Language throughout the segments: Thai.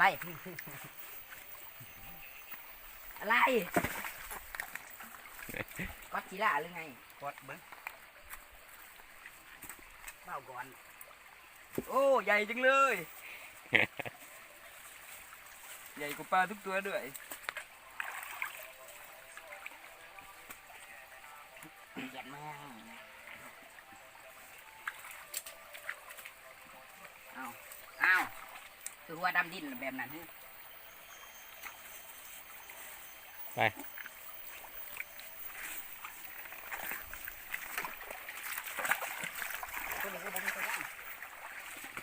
อะไรอะไรก็จีล่าหรือไงกดเบิ้งเบ้าก่อนโอ้ใหญ่จังเลยใหญ่กว่าปลาทุกตัวด้วยเหยียดมากอ้าวคือว่าดำดินแบบนั้นไปตัวนี้คือผมไม่เคยย่าง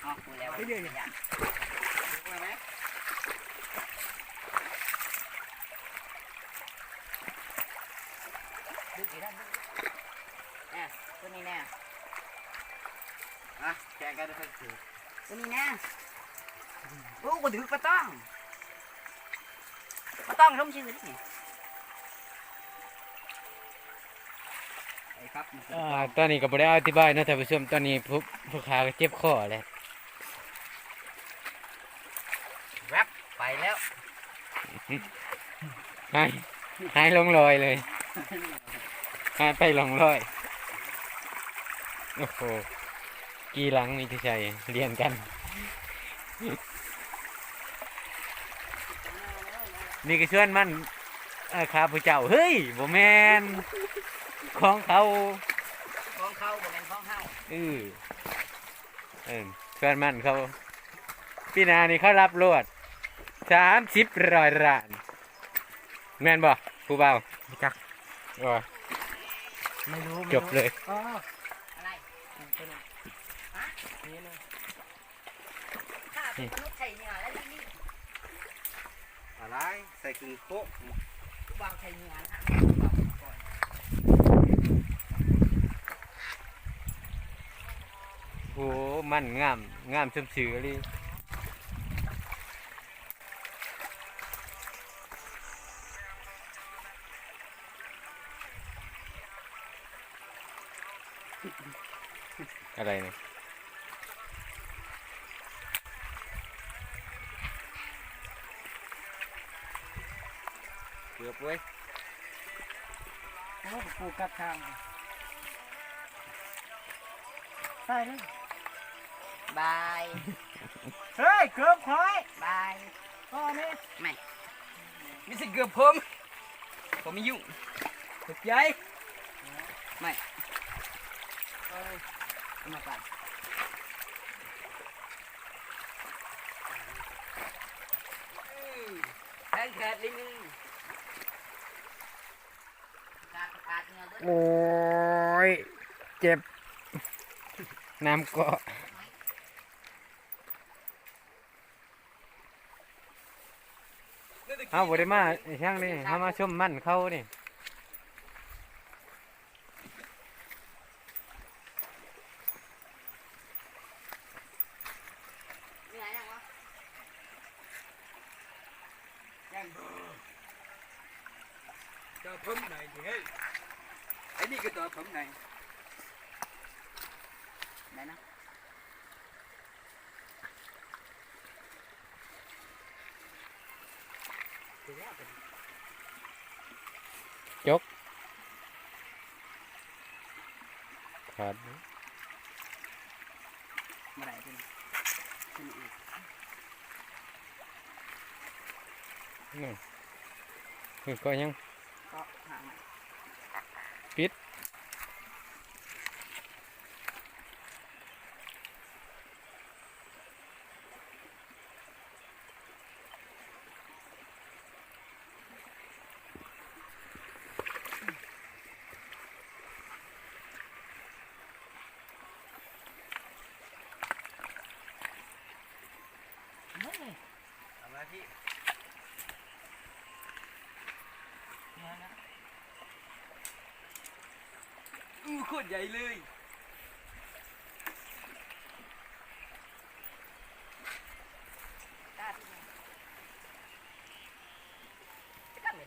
อ๋อคุยแล้วไม่เดือดย่างคุยไหมดึงอีกด้านแน่ตัวนี้แน่อ่ะแกก็ได้ถือตัวนี้แน่โอ้ก็ถือปลาต้องร่มชื่อนี่ไอ้ครับตอนนี้ก็บ่ได้อธิบายนะท่านผู้ชมตอนนี้ผู้ขาก็เจ็บคอเลยแวบไปแล้วหายลงลอยเลยหายไปลงลอยโอ้โหกี่หลังมีที่ใจเรียนกันนี่ก็ชวนมันข้าพเจ้าเฮ้ยบ่แมนของเขาบ่เป็นของเฮาชวนมันเขาปีนานี่เขารับรวด30,000,000 ล้านแม่นบ่ผู้เบาจักไม่รู้จบเลยอะไรฮะนี่เลยข้าเป็นมนุษย์ไทยเนี่ยแล้วนี่อะไรใส่กินโคกวางไทยเนี่ยนะโอ้มันงามชมชื่อเลยอะไรเนี่ยเกือบเว้ยโอ้ปูกับทางใช่เลยบายเฮ้ยเกือบคอยบายก็นี่ไม่ใช่เกือบผมไม่ยุ่งถูกใจไม่มาปัดแทงแขนลิงโอ้ยเจ็บน้ำเกาะเอาบริมาช่างนี่เอามาชมมันเขานี่ตัวผมไหนเฮ้ยไอ้นี่ก็ตัวผมไหนไหนนะจกขาดมาไหนเป็นนี่คือก็ยังก็ห่างปิดทำหน้าที่โคตรใหญ่เลย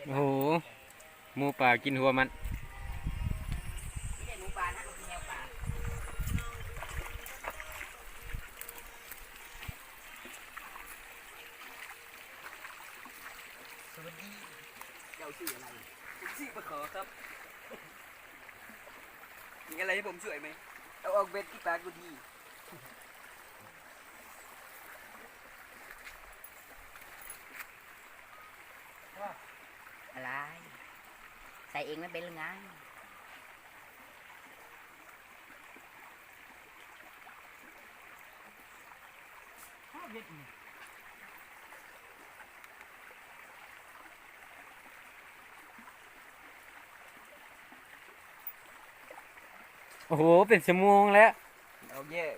โอ้โหหมูป่ากินหัวมัน ชื่ออะไรผมชื่อปะขอครับมีอะไรให้ผมช่วยไหมเอาออกเบ็ดที่ปลากูดี อะไร ใส่เองไม่เป็นหรือไงเ โอ้โหเป็นชั่วโมงแล้ว เอาแยก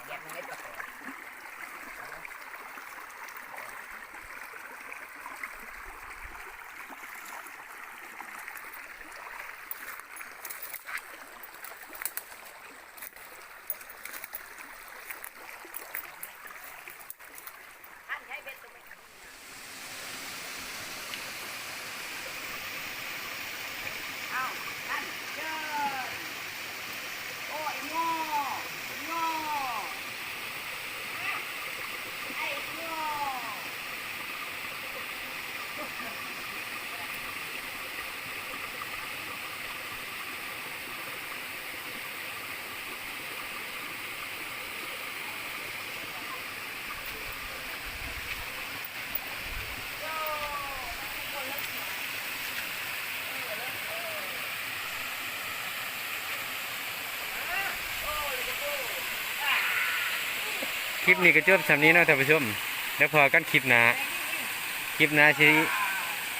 ก็บมันไว้ประกอบท่านใช้เบ็ดตรงนี้เอ้าท่านเชิญโอ้ยโง่โง่ไอ้โง่ คลิปนี้ก็จบสำนี้เนาะท่านผู้ชมแล้วพอกันคลิปหน้าสิ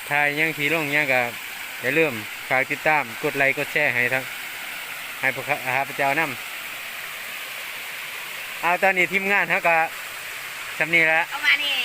ถ่ายยังสีลงยังก็อย่าลืมฝากติดตามกดไลค์กดแชร์ให้ทั้งให้พระเจ้านำเอาตอนนี้ทีมงานเขาก็สำนี้ละ เอามานี่